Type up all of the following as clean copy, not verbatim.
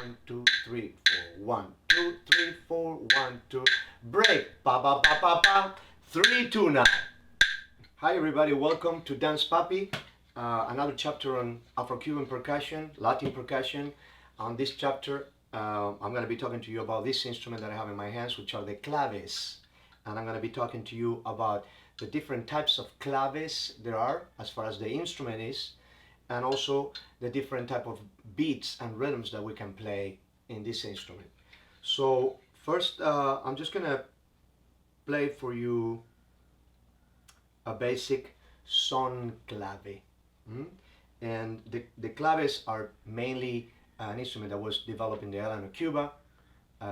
1, 2, 3, 4. 1, 2, 3, 4. 1, 2. Break. Pa pa pa pa pa. 3, 2, 9. Hi everybody, welcome to Dance Papi. Another chapter on Afro-Cuban percussion, Latin percussion. On this chapter, I'm going to be talking to you about this instrument that I have in my hands, which are the claves. And I'm going to be talking to you about the different types of claves there are as far as the instrument is, and also the different type of beats and rhythms that we can play in this instrument. So first, I'm just going to play for you a basic son clave. And the claves are mainly an instrument that was developed in the island of Cuba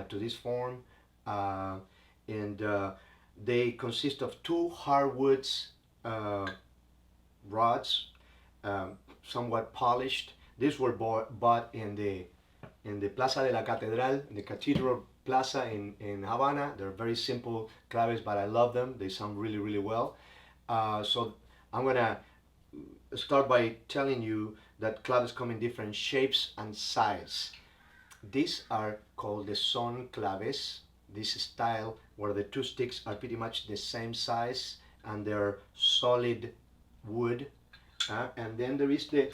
to this form, and they consist of two hardwoods rods, somewhat polished. These were bought in the Plaza de la Catedral, in the Cathedral Plaza in Havana. They're very simple claves, but I love them. They sound really, really well. So I'm gonna start by telling you that claves come in different shapes and sizes. These are called the son claves. This style where the two sticks are pretty much the same size and they're solid wood. And then there is the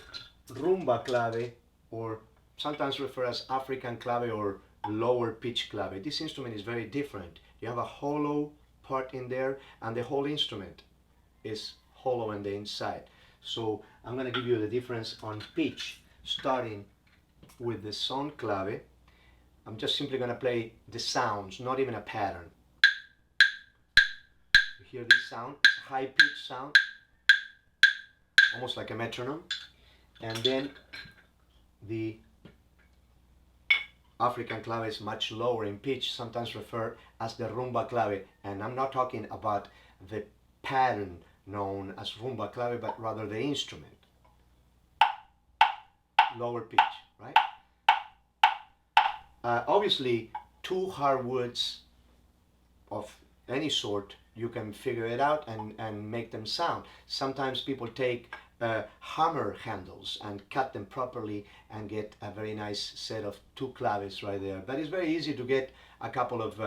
rumba clave, or sometimes referred as African clave or lower pitch clave. This instrument is very different. You have a hollow part in there, and the whole instrument is hollow on the inside. So I'm going to give you the difference on pitch, starting with the son clave. I'm just simply going to play the sounds, not even a pattern. You hear this sound? It's a high pitch sound, almost like a metronome. And then the African clave is much lower in pitch, sometimes referred as the rumba clave. And I'm not talking about the pattern known as rumba clave, but rather the instrument. Lower pitch, right? Obviously, two hardwoods of any sort, you can figure it out and make them sound. Sometimes people take hammer handles and cut them properly and get a very nice set of two claves right there. But it's very easy to get a couple of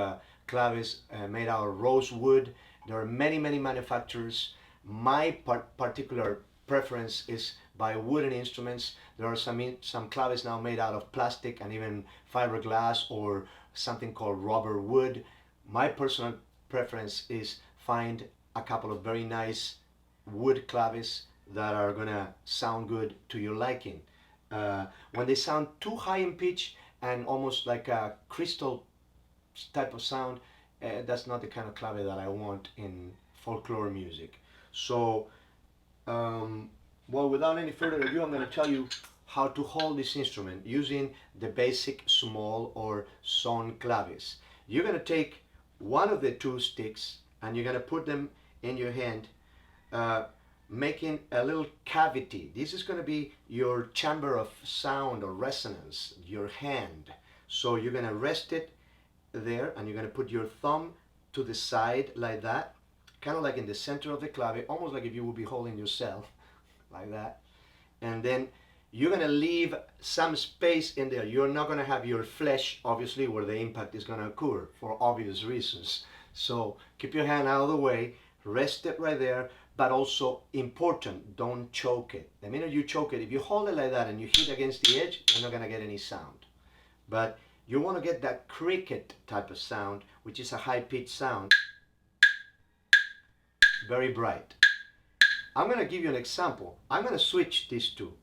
claves made out of rosewood. There are many, many manufacturers. My particular preference is by wooden instruments. There are some claves now made out of plastic and even fiberglass or something called rubber wood. My personal preference is find a couple of very nice wood claves that are gonna sound good to your liking. When they sound too high in pitch and almost like a crystal type of sound, that's not the kind of clave that I want in folklore music. So, well, without any further ado, I'm going to tell you how to hold this instrument using the basic small or son claves. You're going to take one of the two sticks and you're going to put them in your hand, making a little cavity. This is going to be your chamber of sound or resonance, your hand. So you're going to rest it there and you're going to put your thumb to the side like that, kind of like in the center of the clave, almost like if you would be holding yourself like that. And then you're going to leave some space in there. You're not going to have your flesh, obviously, where the impact is going to occur for obvious reasons. So keep your hand out of the way, rest it right there, but also important, don't choke it. The minute you choke it, if you hold it like that and you hit against the edge, you're not going to get any sound. But you want to get that cricket type of sound, which is a high-pitched sound, very bright. I'm going to give you an example. I'm going to switch these two.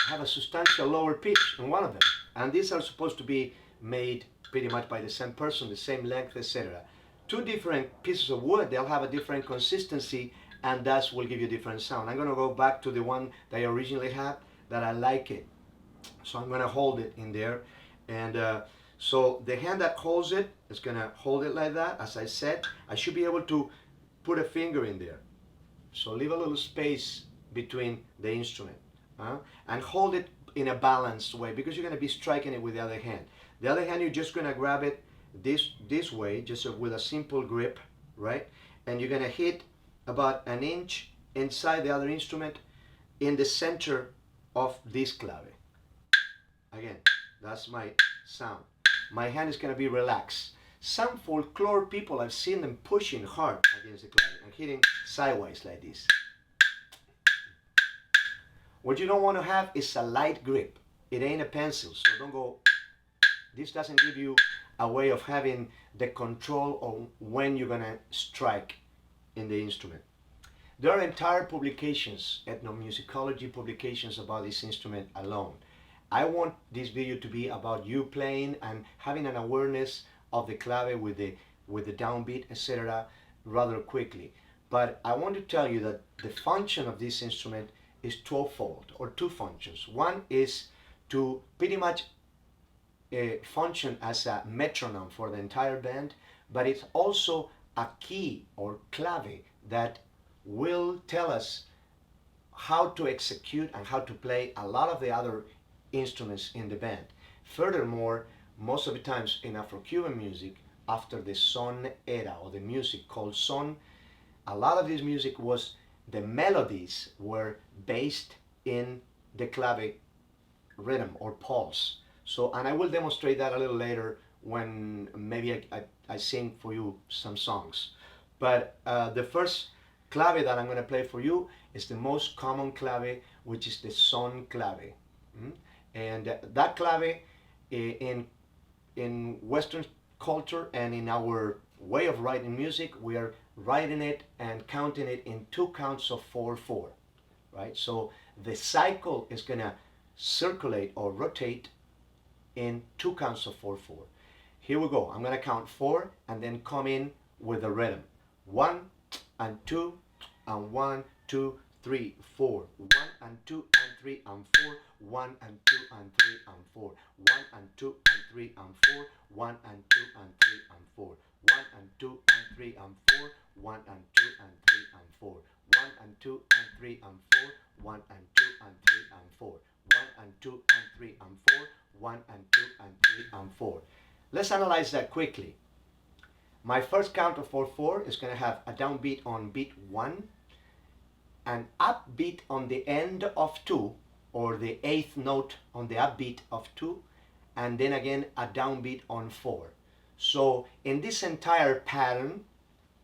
I have a substantial lower pitch in one of them, and these are supposed to be made pretty much by the same person, the same length, etc. Two different pieces of wood, they'll have a different consistency, and that will give you a different sound. I'm going to go back to the one that I originally had, that I like it. So I'm going to hold it in there, and so the hand that holds it is going to hold it like that. As I said, I should be able to put a finger in there. So leave a little space between the instrument, and hold it in a balanced way, because you're going to be striking it with the other hand. The other hand, you're just going to grab it this way, just with a simple grip, right? And you're going to hit about an inch inside the other instrument in the center of this clave. Again, that's my sound. My hand is gonna be relaxed. Some folklore people, I've seen them pushing hard against the clave and hitting sideways like this. What you don't want to have is a light grip. It ain't a pencil, so don't go. This doesn't give you a way of having the control on when you're gonna strike in the instrument. There are entire publications, ethnomusicology publications about this instrument alone. I want this video to be about you playing and having an awareness of the clave with the downbeat, etc. rather quickly. But I want to tell you that the function of this instrument is twofold, or two functions. One is to pretty much function as a metronome for the entire band, but it's also a key or clave that will tell us how to execute and how to play a lot of the other instruments in the band. Furthermore, most of the times in Afro-Cuban music, after the son era, or the music called son, a lot of this music was, the melodies were based in the clave rhythm or pulse. So, and I will demonstrate that a little later when maybe I sing for you some songs. But the first clave that I'm going to play for you is the most common clave, which is the son clave. And that clave in Western culture and in our way of writing music, we are writing it and counting it in 2 counts of 4/4, right? So the cycle is going to circulate or rotate in 2 counts of 4/4. Here we go. I'm going to count 4 and then come in with the rhythm. 1 and 2 and 1, 2, 3, 4. 1 and 2 and 3 and 4. 1 and 2 and 3 and 4. 1 and 2 and 3 and 4. 1 and 2 and 3 and 4. 1 and 2 and 3 and 4. 1 and 2 and 3 and 4. 1 and 2 and 3 and 4. 1 and 2 and 3 and 4. 1 and 2 and 3 and 4. 1 and 2 and 3 and 4. Let's analyze that quickly. My first count of 4/4 is going to have a downbeat on beat 1, an upbeat on the end of 2, or the 8th note on the upbeat of 2, and then again a downbeat on 4. So in this entire pattern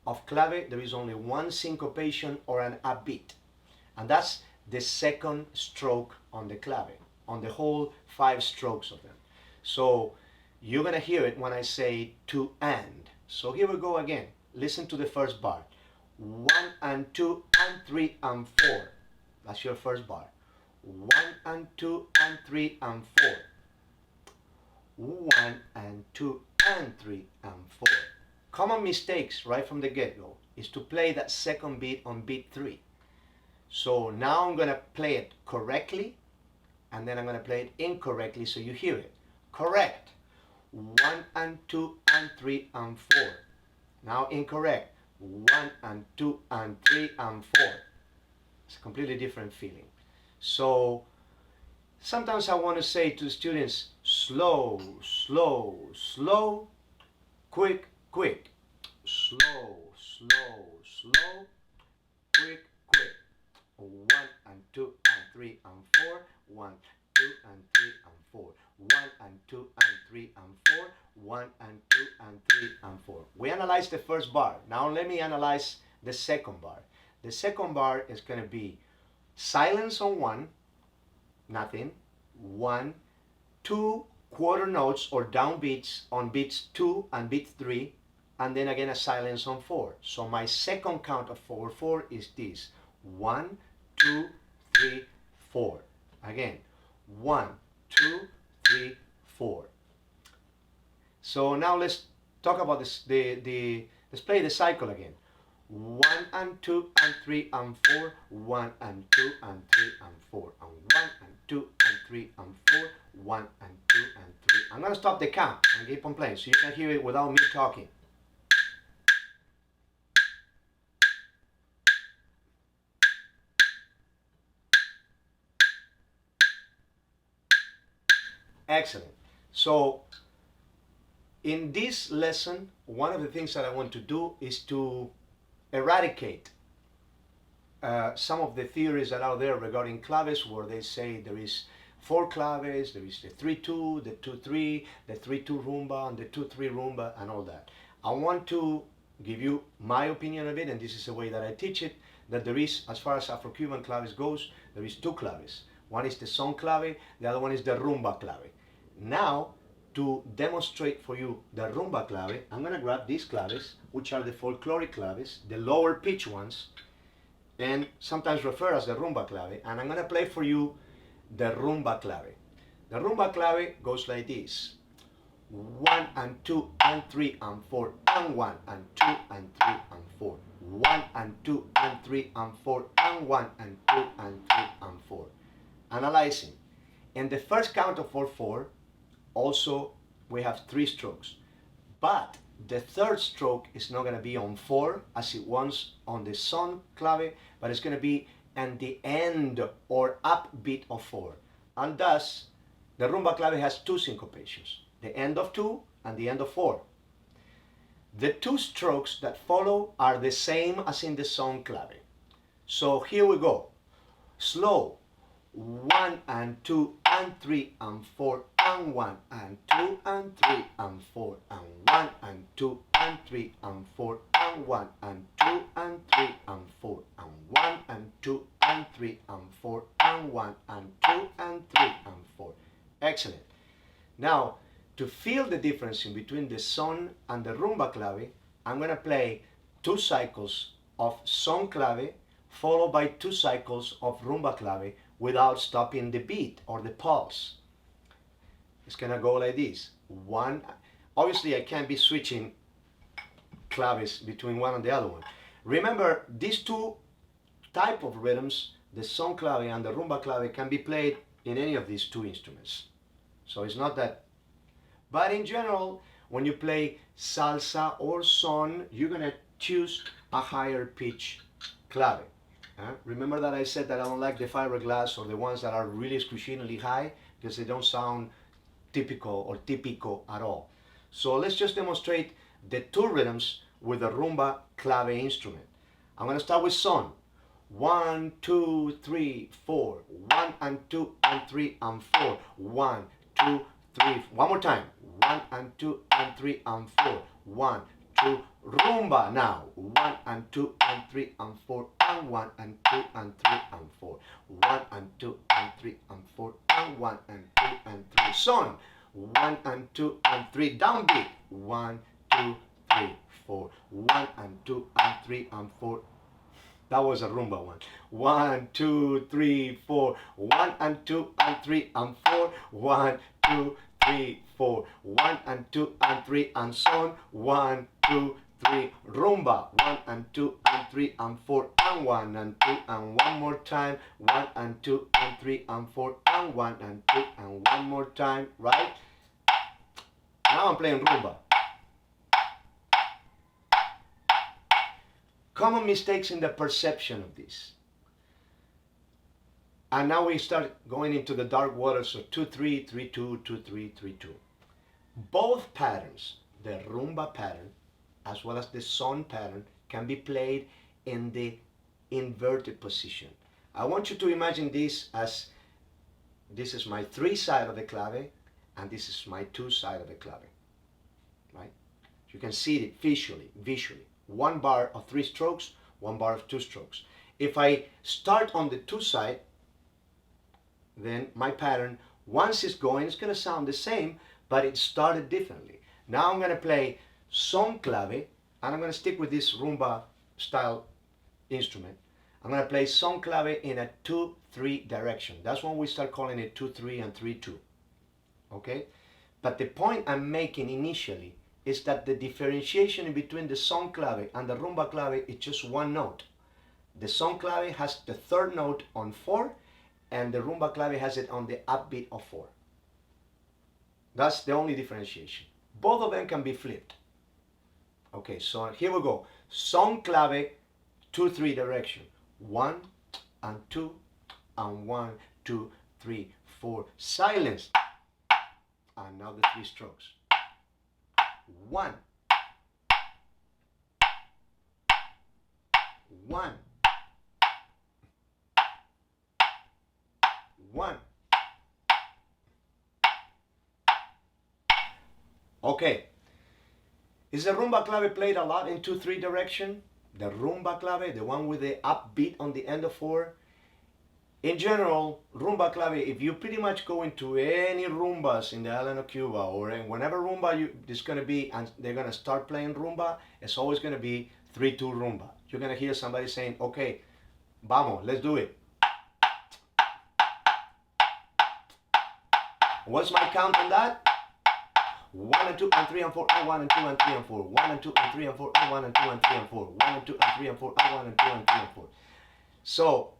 of clave, there is only one syncopation or an upbeat, and that's the second stroke on the clave, on the whole 5 strokes of them. So you're going to hear it when I say to and. So here we go again. Listen to the first bar. 1 and 2 and 3 and 4. That's your first bar. 1 and 2 and 3 and 4. 1 and 2 and 3 and 4. Common mistakes right from the get-go is to play that second beat on beat 3. So now I'm going to play it correctly, and then I'm going to play it incorrectly so you hear it. Correct. 1 and 2 and 3 and 4. Now incorrect. 1 and 2 and 3 and 4. It's a completely different feeling. So sometimes I want to say to the students, slow, slow, slow, quick, quick. Slow, slow, slow, quick, quick. 1 and 2 and 3 and 4. 1, 2 and 3 and 4. 1 and 2 and 3 and 4. 1 and 2 and 3 and 4. We analyzed the first bar. Now let me analyze the second bar. The second bar is going to be silence on 1, nothing. 1, 2 quarter notes or downbeats on beats 2 and beat 3, and then again a silence on 4. So my second count of 4/4 is this. 1, 2, 3, 4. Again, 1, 2, 3, 4. So now let's talk about this. Let's play the cycle again. 1 and 2 and 3 and 4. 1 and 2 and 3 and 4. And 1 and 2 and 3 and 4. 1 and 2 and 3. I'm gonna stop the count and keep on playing so you can hear it without me talking. Excellent. So in this lesson, one of the things that I want to do is to eradicate some of the theories that are there regarding claves, where they say there is four claves, there is the 3-2, the 2-3, the 3-2 rumba, and the 2-3 rumba, and all that. I want to give you my opinion of it, and this is the way that I teach it, that there is, as far as Afro-Cuban claves goes, there is two claves. One is the son clave, the other one is the rumba clave. Now, to demonstrate for you the rumba clave, I'm going to grab these claves, which are the folkloric claves, the lower pitch ones, and sometimes referred as the rumba clave, and I'm going to play for you the rumba clave. The rumba clave goes like this: 1 and 2 and 3 and 4 and 1 and 2 and 3 and 4, 1 and 2 and 3 and 4 and 1 and 2 and 3 and 4. Analyzing. In the first count of 4/4, also we have 3 strokes, but the third stroke is not going to be on 4 as it was on the son clave, but it's going to be at the end or upbeat of 4, and thus the rumba clave has 2 syncopations, the end of 2 and the end of 4. The 2 strokes that follow are the same as in the son clave. So here we go. Slow. 1 and 2 and 3 and 4 and 1 and 2 and 3 and 4 and 1 and 2 and 3 and 4 and 1 and 2 and 3 and 4 and 1 and 2 and 3 and 4 and 1 and 2 and 3 and 4. Excellent. Now, to feel the difference in between the son and the rumba clave, I'm going to play 2 cycles of son clave followed by 2 cycles of rumba clave without stopping the beat or the pulse. It's going to go like this. One, obviously I can't be switching claves between one and the other one. Remember, these 2 type of rhythms, the son clave and the rumba clave, can be played in any of these 2 instruments. So it's not that. But in general, when you play salsa or son, you're going to choose a higher pitch clave. Remember that I said that I don't like the fiberglass or the ones that are really excruciatingly high because they don't sound typical or typical at all. So let's just demonstrate the 2 rhythms with the rumba clave instrument. I'm going to start with son. 1, 2, 3, 4. 1 and 2 and 3 and 4. 1, 2, 3. One more time. 1 and 2 and 3 and 4. 1, 2. Rumba now. 1 and 2 and 3 and 4 and 1 and 2 and 3 and 4. 1 and 2 and 3 and 4 and 1 and 2 and 3. Son. 1 and 2 and 3. Downbeat. 1, 2, 3, 4. 1 and 2 and 3 and 4. That was a rumba one. 1, 2, 3, 4. 1 and 2 and 3 and 4. 1, 2, 3, 4. 1 and 2 and 3 and son. 1, 2, 3. Rumba. 1 and 2 and 3 and 4 and 1 and 2 and one more time. 1 and 2 and 3 and 4 and 1 and 2 and one more time. Right? Now I'm playing rumba. Common mistakes in the perception of this. And now we start going into the dark waters of 2-3, 3-2, 2-3, 3-2. Both patterns, the rumba pattern as well as the son pattern, can be played in the inverted position. I want you to imagine this as this is my 3 side of the clave and this is my 2 side of the clave. Right? You can see it visually. 1 bar of 3 strokes, 1 bar of 2 strokes. If I start on the 2 side, then my pattern, once it's going, it's going to sound the same, but it started differently. Now I'm going to play son clave, and I'm going to stick with this rumba style instrument. I'm going to play son clave in a 2-3 direction. That's when we start calling it 2-3 and 3-2. Okay? But the point I'm making initially is that the differentiation in between the son clave and the rumba clave is just 1 note. The son clave has the 3rd note on 4, and the rumba clave has it on the upbeat of 4. That's the only differentiation. Both of them can be flipped. Okay, so here we go. Son clave, 2-3 direction. 1 and 2 and 1, 2, 3, 4. Silence. And now the 3 strokes. 1, 1, 1, Okay. Is the rumba clave played a lot in 2-3 direction? The rumba clave, the one with the upbeat on the end of 4. In general, rumba clave, if you pretty much go into any rumbas in the island of Cuba, or in whenever rumba is going to be, and they're going to start playing rumba, it's always going to be 3-2 rumba. You're going to hear somebody saying, okay, vamos, let's do it. What's my count on that? 1 and 2 and 3 and 4 and 1 and 2 and 3 and 4. 1 and 2 and 3 and 4 and 1 and 2 and 3 and 4. 1 and 2 and 3 and 4 and 1 and 2 and 3 and 4. So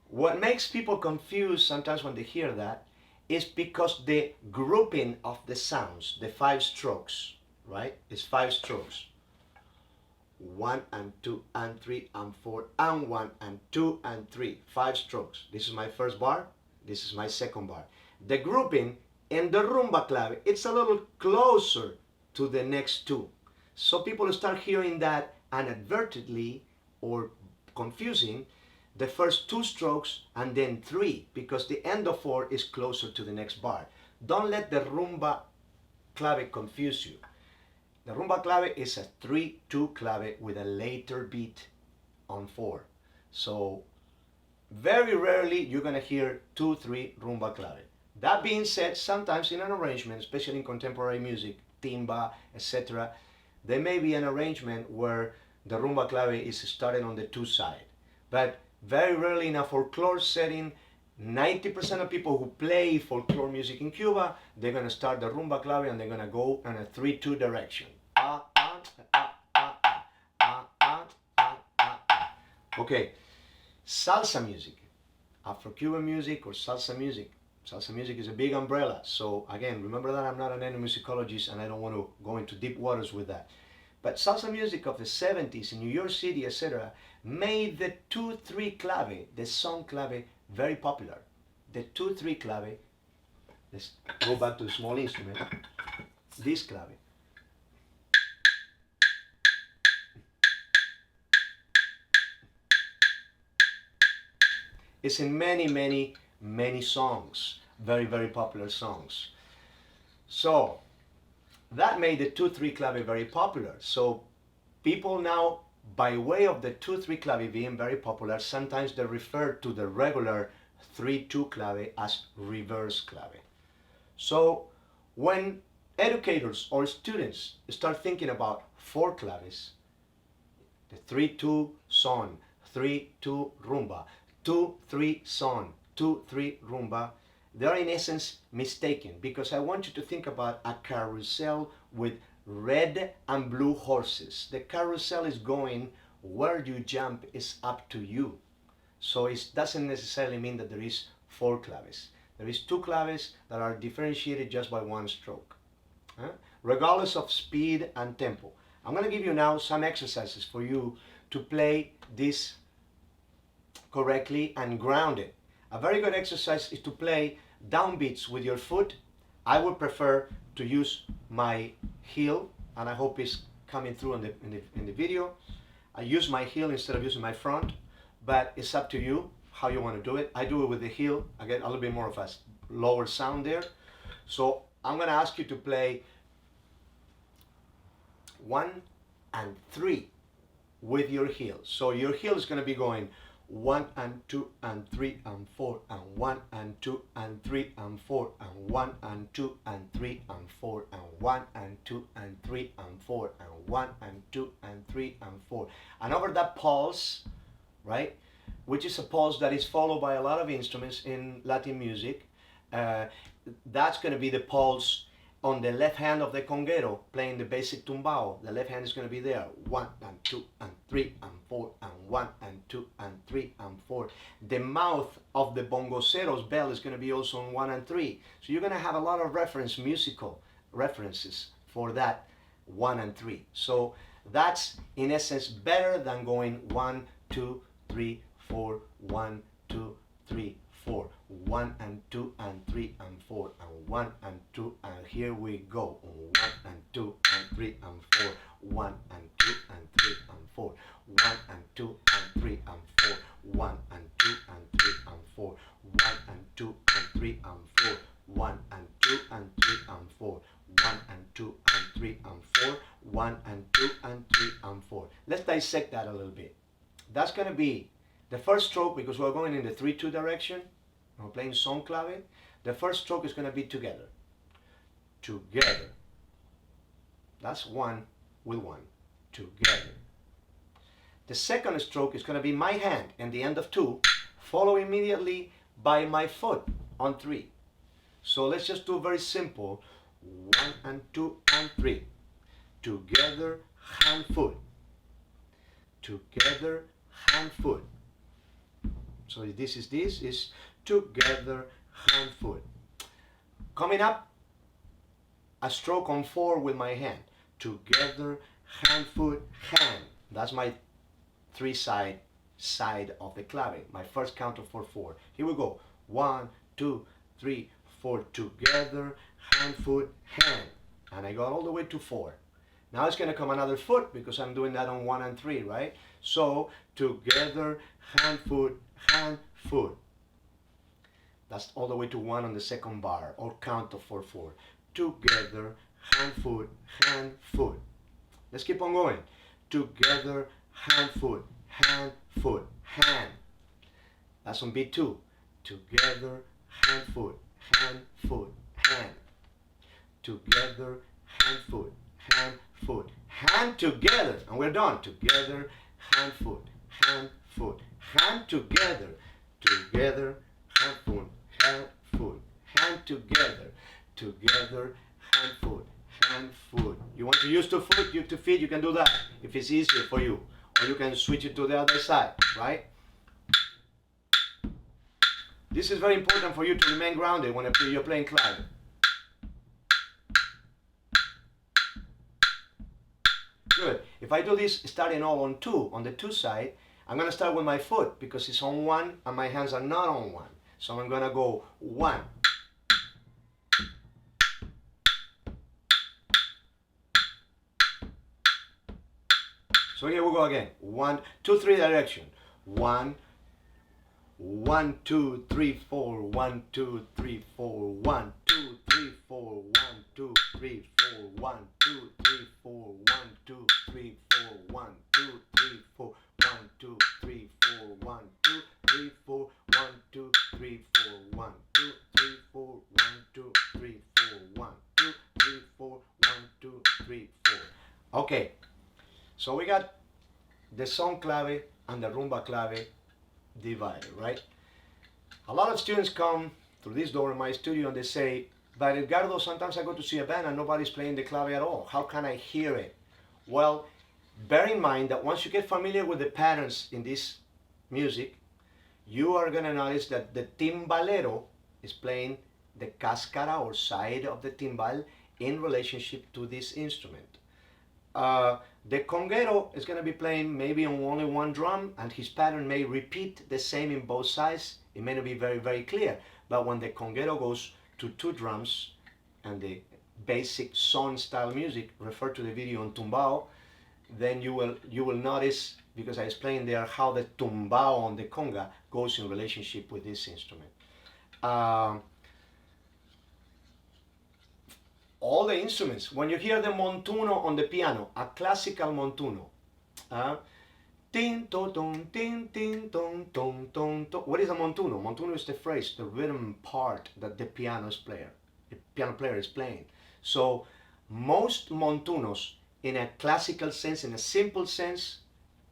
what makes people confused sometimes when they hear that is because the grouping of the sounds, the 5 strokes, right? It's 5 strokes. 1 and 2 and 3 and 4 and 1 and 2 and 3. 5 strokes. This is my first bar. This is my second bar. The grouping in the rumba clave, it's a little closer to the next 2. So people start hearing that inadvertently or confusing the first 2 strokes and then 3, because the end of 4 is closer to the next bar. Don't let the rumba clave confuse you. The rumba clave is a 3-2 clave with a later beat on 4. So very rarely you're going to hear 2-3 rumba clave. That being said, sometimes in an arrangement, especially in contemporary music, timba, etc., there may be an arrangement where the rumba clave is started on the 2 side. But very rarely in a folklore setting, 90% of people who play folklore music in Cuba, they're going to start the rumba clave and they're going to go in a 3-2 direction. Okay, salsa music, Afro-Cuban music or salsa music. Salsa music is a big umbrella. So again, remember that I'm not an ethnomusicologist and I don't want to go into deep waters with that. But salsa music of the 70s in New York City, etc., made the 2-3 clave, the song clave, very popular. The 2-3 clave, let's go back to the small instrument, this clave. It's in many songs, very popular songs. So that made the 2-3 clave very popular. So people now, by way of the 2-3 clave being very popular, sometimes they refer to the regular 3-2 clave as reverse clave. So when educators or students start thinking about 4 claves, the 3-2 son, 3-2 rumba, 2-3 son, 2-3 rumba, they are in essence mistaken, because I want you to think about a carousel with red and blue horses. The carousel is going where you jump is up to you. So it doesn't necessarily mean that there is 4 claves. There is 2 claves that are differentiated just by 1 stroke, regardless of speed and tempo. I'm going to give you now some exercises for you to play this correctly and ground it. A very good exercise is to play downbeats with your foot. I would prefer to use my heel, and I hope it's coming through in the video. I use my heel instead of using my front, but it's up to you how you want to do it. I do it with the heel. I get a little bit more of a lower sound there. So I'm going to ask you to play 1 and 3 with your heel. So your heel is going to be going 1 and 2 and 3 and 4 and 1 and 2 and 3 and 4 and 1 and 2 and 3 and 4 and 1 and 2 and 3 and 4 and 1 and 2 and 3 and 4. And over that pulse, right, which is a pulse that is followed by a lot of instruments in Latin music, that's going to be the pulse on the left hand of the conguero playing the basic tumbao. The left hand is going to be there. 1 and 2 and 3 and 4 and 1 and 2 and 3 and 4. The mouth of the bongocero's bell is going to be also on 1 and 3. So you're going to have a lot of musical references for that 1 and 3. So that's in essence better than going 1, 2, 3, 4, 1, 2, 3, 4. 1 and 2 and 3 and 4 and 1 and 2 and here we go. 1 and 2 and 3 and 4. 1 and 2 and 3 and 4. 1 and 2 and 3 and 4. 1 and 2 and 3 and 4. 1 and 2 and 3 and 4. 1 and 2 and 3 and 4. 1 and 3 and 4, 1 and 2 and 3 and 4. Let's dissect that a little bit. That's going to be the first stroke, because we're going in the 3-2 direction. We're playing son clave. The first stroke is going to be together. Together. That's 1 with 1. Together. The second stroke is going to be my hand and the end of 2, followed immediately by my foot on 3. So let's just do very simple. 1 and 2 and 3. Together, hand, foot. Together, hand, foot. So this is together, hand, foot. Coming up, a stroke on 4 with my hand. Together, hand, foot, hand. That's my 3-side side of the clave. My first count of 4-4. Here we go. 1, 2, 3, 4. Together, hand, foot, hand. And I go all the way to 4. Now it's going to come another foot because I'm doing that on 1 and 3, right? So together, hand, foot, hand, foot. That's all the way to 1 on the second bar, or count of 4-4. Together, hand, foot, hand, foot. Let's keep on going. Together, hand, foot, hand, foot, hand. That's on beat 2. Together, hand, foot, hand, foot, hand. Together, hand, foot, hand, foot, hand together, and we're done. Together, hand, foot, hand, foot, hand together, together, hand, foot, hand, foot, hand together, together, hand, foot, hand, foot. You want to use 2 feet, you can do that if it's easier for you, or you can switch it to the other side, right? This is very important for you to remain grounded when you're playing clave. Good. If I do this starting all on 2, on the 2 side, I'm going to start with my foot because it's on 1 and my hands are not on 1. So I'm going to go 1. So here we go again. 1, 2, 3 direction. 1, 1, 2, 3, 4, 1, 2, 3, 4, 1, 2, 3, 4, 1, 2, 3, 4, 1, 2, 3, 4, 1, 2, 3, 4, 1, 2, 3, 4, 1, 2, 3, 4, 1, 2, 3, 4, 1, 2, 3, 4, 1, 2, 3, 4, 1, 2, 3, 4, 1, 2, 3, 4, 1, 2, 3, 4. Okay, so we got the son clave and the rumba clave divided, right? A lot of students come through this door in my studio and they say, but Edgardo, sometimes I go to see a band and nobody's playing the clave at all. How can I hear it? Well, bear in mind that once you get familiar with the patterns in this music, you are going to notice that the timbalero is playing the cáscara or side of the timbal in relationship to this instrument. The conguero is going to be playing maybe on only one drum, and his pattern may repeat the same in both sides. It may not be very, very clear, but when the conguero goes to 2 drums and the basic son style music, refer to the video on tumbao, then you will notice, because I explained there, how the tumbao on the conga goes in relationship with this instrument. All the instruments, when you hear the montuno on the piano, a classical montuno, tin to ton tin tin ton ton ton ton. What is a montuno? Montuno is the phrase, the rhythm part that the piano player is playing. So most montunos, in a classical sense, in a simple sense,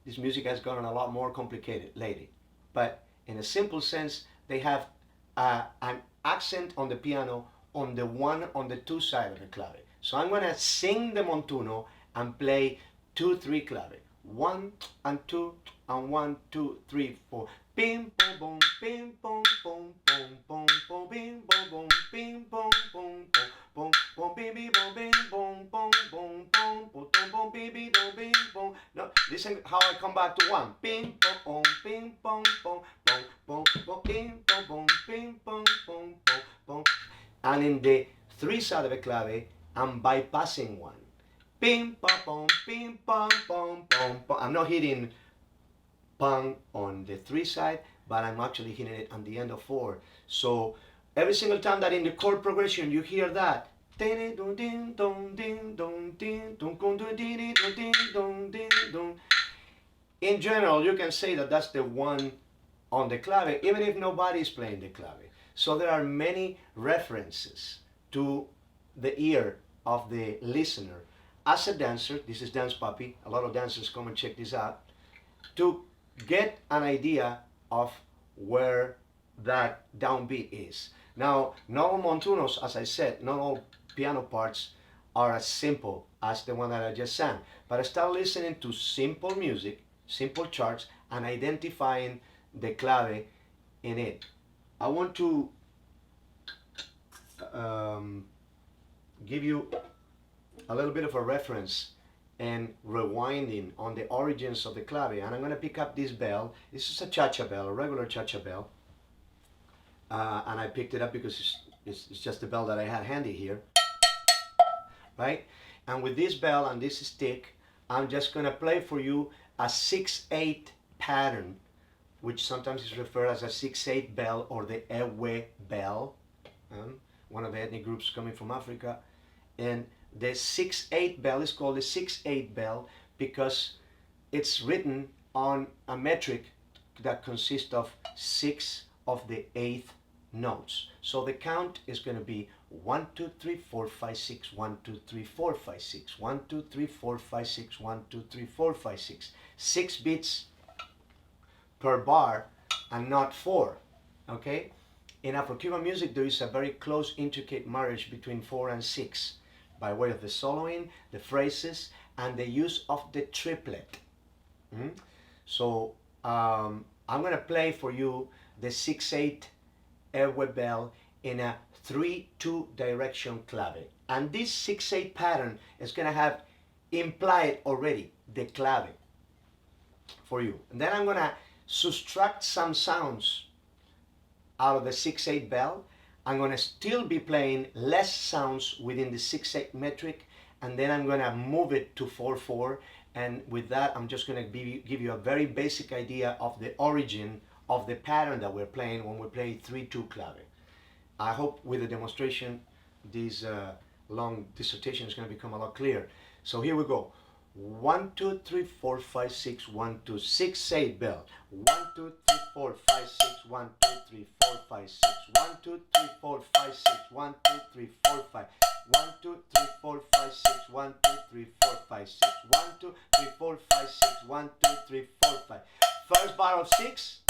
this music has gotten a lot more complicated lately, but in a simple sense, they have an accent on the piano on the 1 on the 2 side of the clave. So I'm going to sing the montuno and play 2, 3 clave. 1 and 2 and 1, 2, 3, 4. Bim bom bom, bim bom bom bom bom bom, bim bom bom, bim bom bom bom bom, bim bom bim bom bom bom bom bom bom, bim bim bom. No, listen how I come back to 1. Bim bom bim bom bom bom bom bom, bim bom bim bom bom bom. And in the 3 side of the clave, I'm bypassing 1. Pim pam pom, pim pam pom pom pom. I'm not hitting pam on the 3 side, but I'm actually hitting it on the end of 4. So every single time that in the chord progression you hear that, In general, you can say that that's the one on the clave, even if nobody is playing the clave. So there are many references to the ear of the listener. As a dancer, this is Dance Puppy, a lot of dancers come and check this out, to get an idea of where that downbeat is. Now, not all montunos, as I said, not all piano parts are as simple as the one that I just sang. But I start listening to simple music, simple charts, and identifying the clave in it. I want to give you a little bit of a reference and rewinding on the origins of the clave. And I'm going to pick up this bell. This is a cha-cha bell, a regular cha-cha bell. And I picked it up because it's just the bell that I had handy here. Right? And with this bell and this stick, I'm just going to play for you a 6/8 pattern, which sometimes is referred as a 6/8 bell or the Ewe bell, one of the ethnic groups coming from Africa. And the 6/8 bell is called the 6/8 bell because it's written on a metric that consists of 6 of the 8th notes. So the count is going to be 1, 2, 3, 4, 5, 6, 1, 2, 3, 4, 5, 6, 1, 2, 3, 4, 5, 6, 1, 2, 3, 4, 5, 6. 6 beats per bar and not 4. Okay? In Afro-Cuban music, there is a very close, intricate marriage between 4 and 6 by way of the soloing, the phrases, and the use of the triplet. So I'm going to play for you the 6/8 Ewe bell in a 3/2 direction clave. And this 6/8 pattern is going to have implied already the clave for you. And then I'm going to subtract some sounds out of the 6/8 bell. I'm going to still be playing less sounds within the 6/8 metric, and then I'm going to move it to 4/4. And with that, I'm just going to give you a very basic idea of the origin of the pattern that we're playing when we play 3/2 clave. I hope with the demonstration, this long dissertation is going to become a lot clearer. So here we go. 1, 2, 3, 4, 5, 6, 1, 2, 6/8 bell. 1, 2, 3, 4, 5, 6, 1, 2, 3, 4, 5, 6. 1, 2, 3, 4, 5, 6, 1, 2, 3, 4, 5. 1, 2, 3, 4, 5, 6, 1, 2, 3, 4, 5, 6. 1, 2, 3, 4, 5, 6, 1, 2, 3, 4, 5. First bar of 6,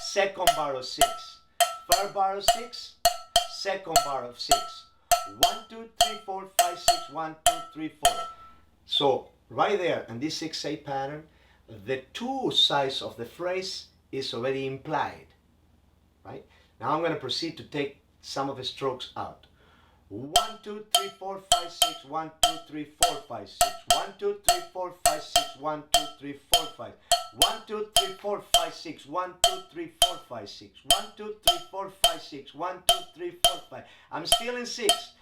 second bar of 6. First bar of 6, second bar of 6. 1, 2, 3, 4, 5, 6, 1, 2, 3, 4. So right there in this 6/8 pattern, the 2 sides of the phrase is already implied. Right? Now I'm going to proceed to take some of the strokes out. 1, 2, 3, 4, 5, 6, 1, 2, 3, 4, 5, 6. 1, 2, 3, 4, 5, 6, 1, 2, 3, 4, 5. 1, 2, 3, 4, 5, 6, 1, 2, 3, 4, 5, 6. 1, 2, 3, 4, 5, 6, 1, 2, 3, 4, 5. I'm still in 6.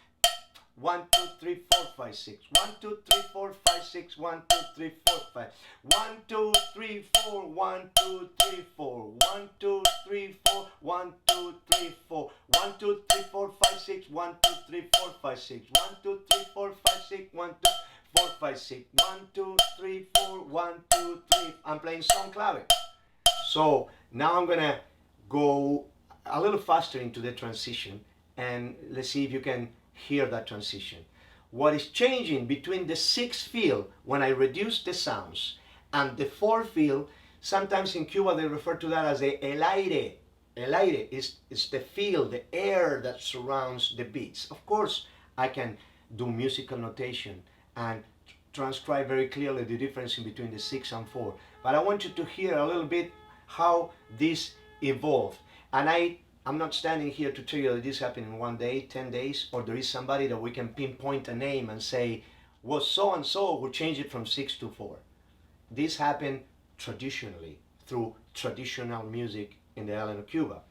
1, 2, 3, 4, 5, 6. 1, 2, 3, 4, 5, 6. 1, 2, 3, 4, 5. 1, 2, 3, 4. 1, 2, 3, 4. 1, 2, 3, 4. 1, 2, 3, 4. 1, 2, 3, 4, 5, 6. 1, 2, 3, 4, 5, 6. 1, 2, 3, 4, 5, 6. 1, 2, 4, 5, 6. 1, 2, 3, 4. 1, 2, 3. I'm playing song clave. So now I'm gonna go a little faster into the transition, and let's see if you can hear that transition. What is changing between the 6 feel when I reduce the sounds and the 4 feel, sometimes in Cuba they refer to that as el aire. El aire is the feel, the air that surrounds the beats. Of course, I can do musical notation and transcribe very clearly the difference in between the 6 and 4. But I want you to hear a little bit how this evolved. And I'm not standing here to tell you that this happened in 1 day, 10 days, or there is somebody that we can pinpoint a name and say, well, so-and-so will change it from 6 to 4. This happened traditionally through traditional music in the island of Cuba,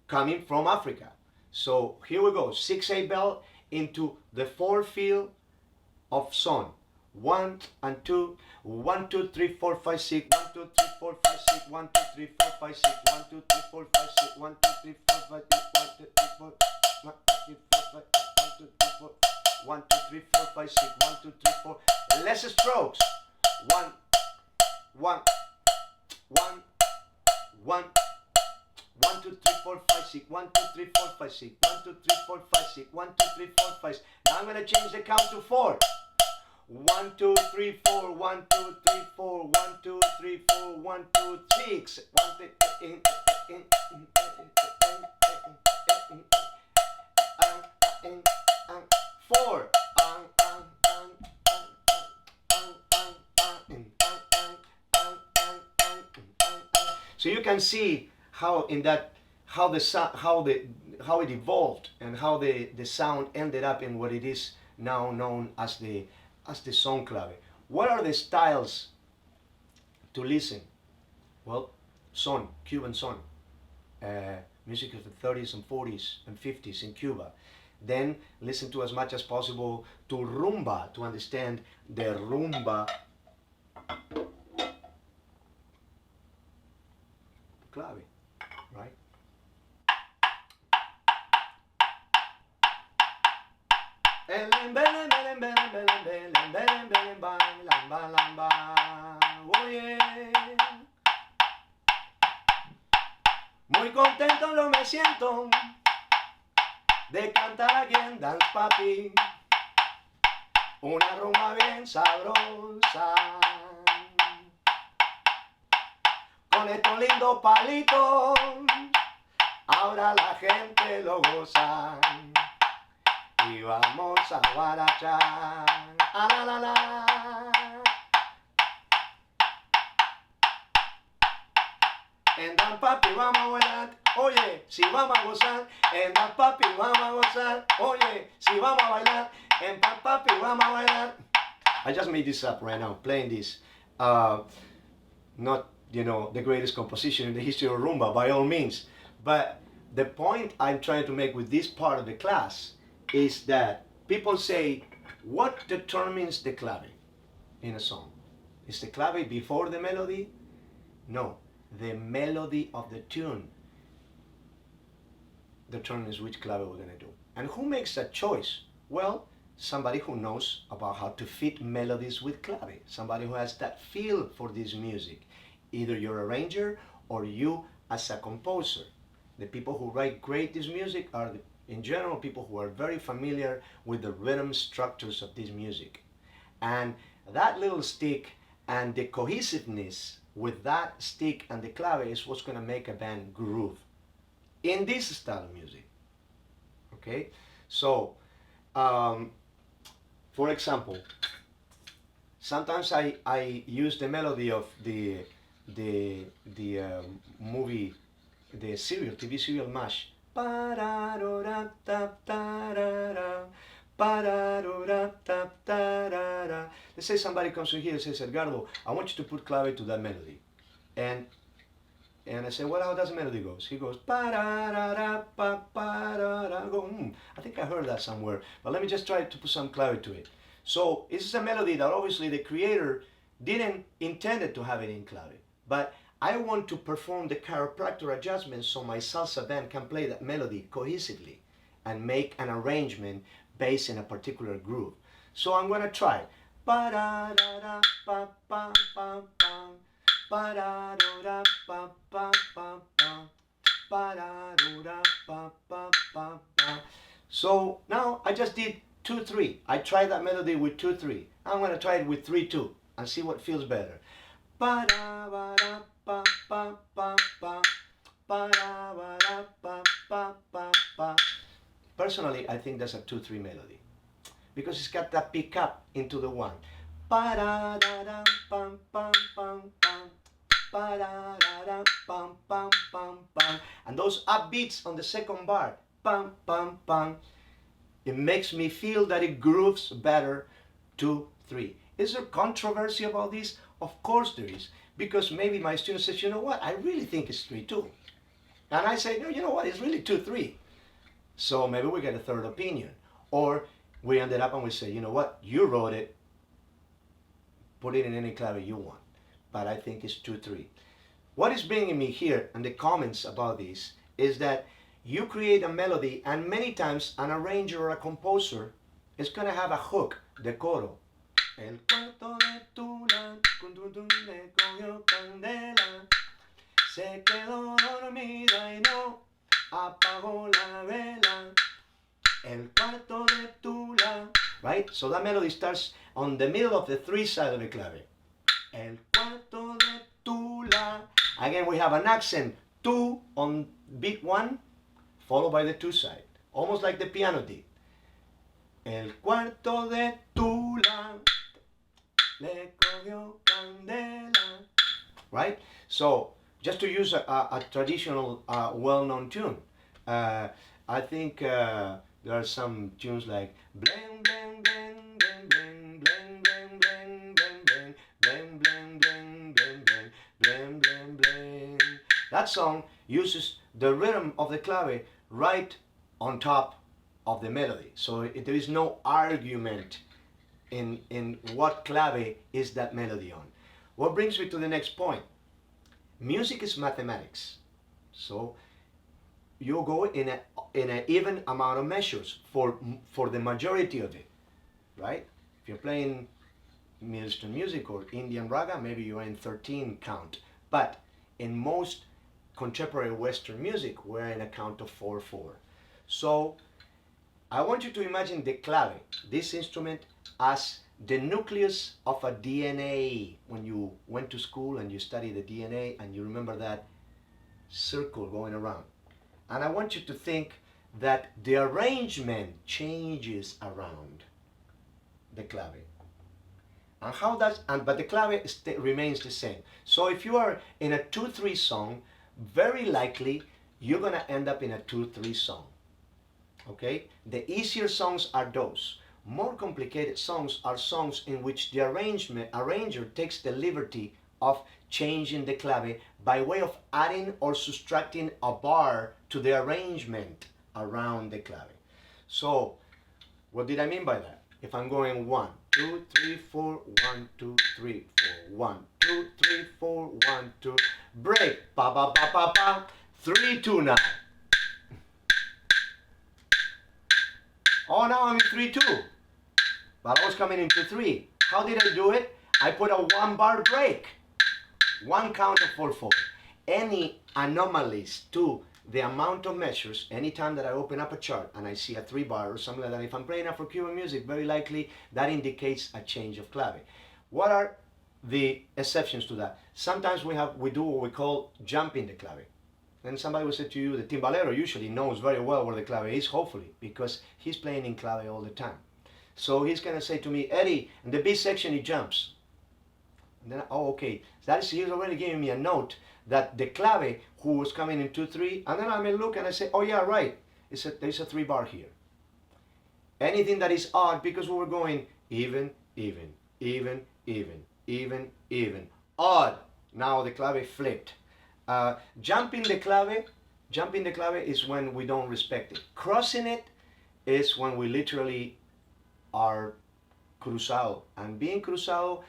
coming from Africa. So here we go, 6/8 bell into the 4 feel of son. 1 and 2, 1, 2, 3, 4, 5, 6, 1, 2, 3, 4, 5, 6, 1, 2, 3, 4, 5, 6, 1, 2, 3, 4, 5, 6, 1, 2, 3, 4, 5, 6, 1, 2, 3, 4, 1, 2, 3, 4, 5, 1, 2, 3, 4, 1, 2, 3, 4, 5, 6, 1, 2, 3, 4. Less strokes. 1, 1, 1, 1. 1, 2, 3, 4, 5, 6. 1, 2, 3, 4, 5, 6. 1, 2, 3, 4, 5, 6. 1, 2, 3, 4, 5, 6. Now I'm going to change the count to 4. 1, 2, 3, 4. 1, 2, 3, 4. 1, 2, 3, 4. 1, 2, 6. 1, 2, 4. So you can see how in that how it evolved and how the sound ended up in what it is now known as the son clave. What are the styles to listen? Well, son, Cuban son, music of the 30s and 40s and 50s in Cuba. Then listen to as much as possible to rumba to understand the rumba clave, right? Muy contento yo me siento de cantar aquí en Dance Papi una rumba bien sabrosa con estos lindos palitos ahora la gente lo goza y vamos a guarachar la la la. En Dan Papi vamos a bailar, oye, si vamos a gozar. En Dan Papi vamos a gozar, oye, si vamos a bailar. En Dan Papi vamos a bailar. I just made this up right now, playing this. Not, the greatest composition in the history of rumba, by all means. But the point I'm trying to make with this part of the class is that people say, what determines the clave in a song? Is the clave before the melody? No. The melody of the tune determines which clave we're going to do. And who makes that choice? Well, somebody who knows about how to fit melodies with clave. Somebody who has that feel for this music. Either your arranger or you as a composer. The people who write this music are, in general, people who are very familiar with the rhythm structures of this music. And that little stick and the cohesiveness with that stick and the clave is what's going to make a band groove in this style of music. Okay, so for example, sometimes I use the melody of the movie, the TV serial MASH. Let's say somebody comes in here and says, Edgardo, I want you to put clave to that melody. And I say, well, how does the melody goes? He goes, I go, I think I heard that somewhere, but let me just try to put some clave to it. So this is a melody that obviously the creator didn't intend it to have it in clave, but I want to perform the chiropractor adjustments so my salsa band can play that melody cohesively and make an arrangement based in a particular groove. So I'm going to try. So now I just did 2-3. I tried that melody with 2-3. I'm going to try it with 3-2 and see what feels better. Personally, I think that's a 2-3 melody because it's got that pick up into the one. And those upbeats on the second bar, it makes me feel that it grooves better 2-3. Is there controversy about this? Of course there is, because maybe my student says, you know what, I really think it's 3-2. And I say, no, you know what, it's really 2-3. So maybe we get a third opinion. Or we ended up and we say, you know what, you wrote it, put it in any clave you want. But I think it's 2-3. What is bringing me here and the comments about this is that you create a melody and many times an arranger or a composer it's gonna have a hook, the coro. El cuarto de Tula, le cogió candela, se quedó dormida y no apagó la vela. El cuarto de Tula. Right? So that melody starts on the middle of the three side of the clave. El cuarto de Tula. Again, we have an accent, tu on beat one, followed by the two side. Almost like the piano did. El cuarto de Tula le cogió candela. Right? So, just to use a traditional, well-known tune, I think there are some tunes like bling bling bling bling bling bling bling bling bling bling bling bling bling bling bling bling. That song uses the rhythm of the clave right on top of the melody, so there is no argument in what clave is that melody on. What brings me to the next point. Music is mathematics. So you go in an even amount of measures for the majority of it, right? If you're playing Middle Eastern music or Indian raga, maybe you're in 13 count. But in most contemporary Western music, we're in a count of 4/4. So I want you to imagine the clave, this instrument, as the nucleus of a DNA. When you went to school and you studied the DNA and you remember that circle going around. And I want you to think that the arrangement changes around the clave. And how does, but the clave remains the same. So if you are in a 2/3 song, very likely you're going to end up in a 2/3 song. Okay? The easier songs are those. More complicated songs are songs in which the arranger takes the liberty of changing the clave by way of adding or subtracting a bar to the arrangement around the clave. So, what did I mean by that? If I'm going 1, 2, 3, 4, 1, 2, 3, 4, 1, 2, 3, 4, 1, 2, break, ba ba ba ba ba, 3, 2 now. Oh, now I'm in 3, 2. But I was coming into 3. How did I do it? I put a 1 bar break. 1 count of 4/4. Any anomalies to the amount of measures, anytime that I open up a chart and I see a 3 bar or something like that, if I'm playing Afro-Cuban music, very likely that indicates a change of clave. What are the exceptions to that? Sometimes we do what we call jumping the clave. And somebody will say to you, the timbalero usually knows very well where the clave is, hopefully, because he's playing in clave all the time. So he's going to say to me, Eddie, in the B section he jumps. And then, oh, okay. He's already giving me a note that the clave who was coming in 2/3, and then I may look and I say, oh yeah, right. There's a 3 bar here. Anything that is odd, because we were going even, even, even, even, even, even, odd. Now the clave flipped. Jumping the clave is when we don't respect it. Crossing it is when we literally are cruzado. And being cruzado,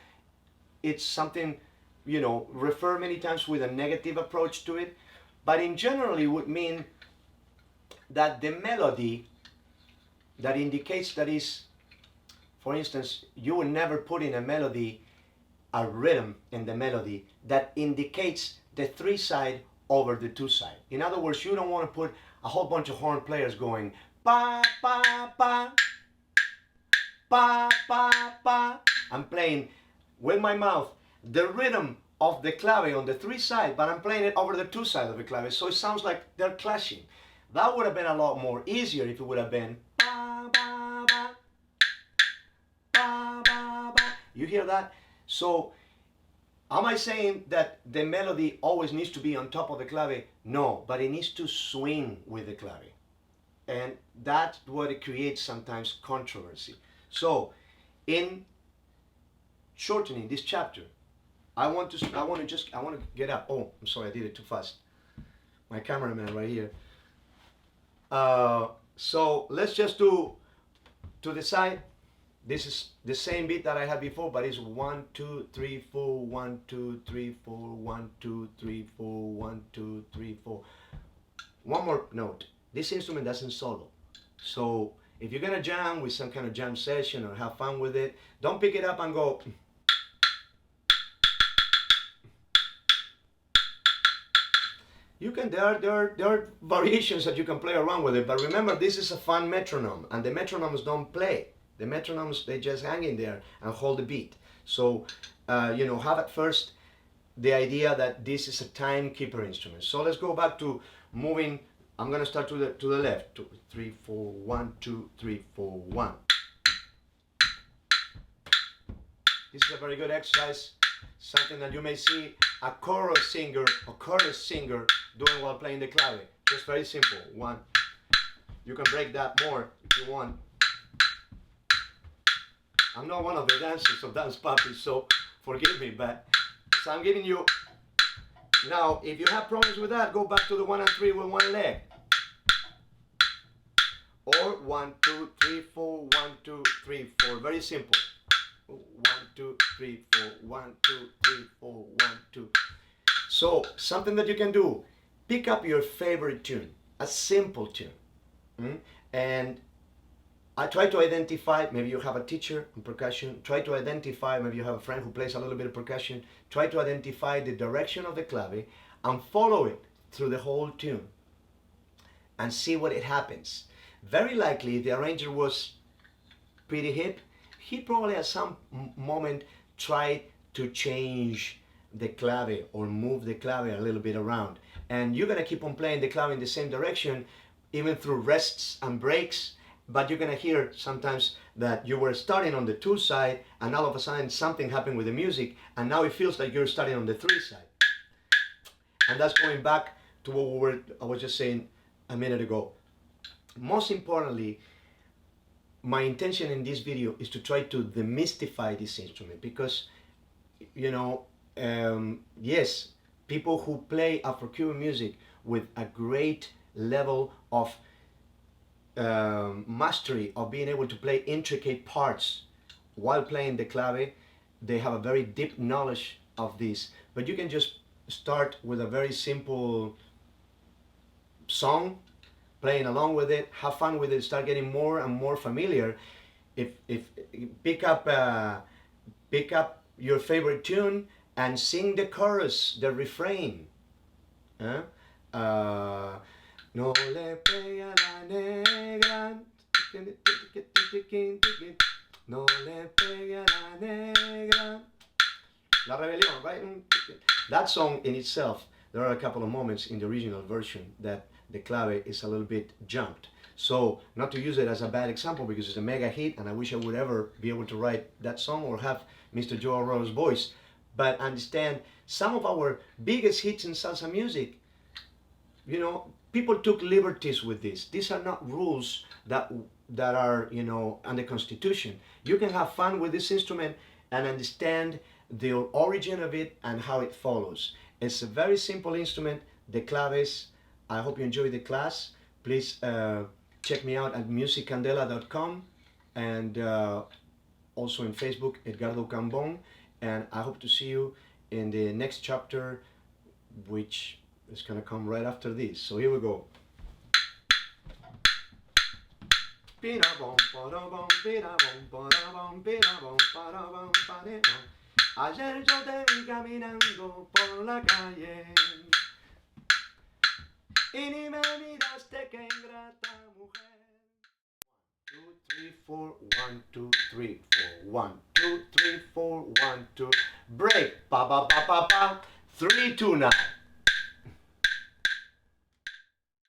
it's something, refer many times with a negative approach to it. But in general, it would mean that the melody that indicates that is, for instance, you would never put in a melody a rhythm in the melody that indicates the 3 side over the 2 side. In other words, you don't want to put a whole bunch of horn players going pa pa pa pa pa pa. I'm playing with my mouth the rhythm of the clave on the 3 side, but I'm playing it over the 2 side of the clave, so it sounds like they're clashing. That would have been a lot more easier if it would have been ba ba ba ba ba ba. You hear that? So am I saying that the melody always needs to be on top of the clave? No, but it needs to swing with the clave. And that's what it creates sometimes controversy. So, in shortening this chapter, I want to get up. Oh, I'm sorry, I did it too fast. My cameraman right here. So let's just do to the side. This is the same beat that I had before, but it's 1, 2, 3, 4, 1, 2, 3, 4, 1, 2, 3, 4, 1, 2, 3, 4. One more note. This instrument doesn't solo. So If you're gonna jam with some kind of jam session or have fun with it, don't pick it up and go. You can there are variations that you can play around with it, but remember this is a fun metronome, and the metronomes don't play. The metronomes, they just hang in there and hold the beat. So you know, have at first the idea that this is a timekeeper instrument. So let's go back to moving. I'm gonna start to the left. 2, 3, 4, 1, 2, 3, 4, 1. This is a very good exercise. Something that you may see a chorus singer doing while playing the clave. Just very simple. 1. You can break that more if you want. I'm not one of the dancers of dance puppies, so forgive me, but so I'm giving you. Now, if you have problems with that, go back to the 1 and 3 with one leg. Or 1, 2, 3, 4, 1, 2, 3, 4. Very simple. 1, 2, 3, 4, 1, 2, 3, 4, 1, 2. So, something that you can do, pick up your favorite tune, a simple tune. And I try to identify, maybe you have a teacher in percussion, try to identify, maybe you have a friend who plays a little bit of percussion, try to identify the direction of the clave and follow it through the whole tune and see what it happens. Very likely, if the arranger was pretty hip, he probably at some moment tried to change the clave or move the clave a little bit around. And you're gonna keep on playing the clave in the same direction, even through rests and breaks, but you're gonna hear sometimes that you were starting on the 2 side and all of a sudden something happened with the music and now it feels like you're starting on the 3 side. And that's going back to what I was just saying a minute ago. Most importantly, my intention in this video is to try to demystify this instrument because, you know, yes, people who play Afro-Cuban music with a great level of mastery of being able to play intricate parts while playing the clave, they have a very deep knowledge of this. But you can just start with a very simple song, playing along with it, have fun with it, start getting more and more familiar. If pick up your favorite tune and sing the chorus, the refrain. No le pega la negra, no le pega la negra. La Rebelión, right? That song in itself, there are a couple of moments in the original version that the clave is a little bit jumped. So, not to use it as a bad example because it's a mega hit and I wish I would ever be able to write that song or have Mr. Joe Arroyo's voice, but understand some of our biggest hits in salsa music, you know, people took liberties with this. These are not rules that are, you know, under Constitution. You can have fun with this instrument and understand the origin of it and how it follows. It's a very simple instrument, the claves. I hope you enjoy the class. Please check me out at musiccandela.com and also in Facebook, Edgardo Cambon. And I hope to see you in the next chapter, which is going to come right after this. So here we go. Ayer yo te vi caminando por la calle y ni me miraste, que ingrata mujer. 2, 3, 4, 1, 2, 3, 4, 1, 2, 3, 4, 1, 2. Break. Pa pa pa pa pa. 3, 2 now.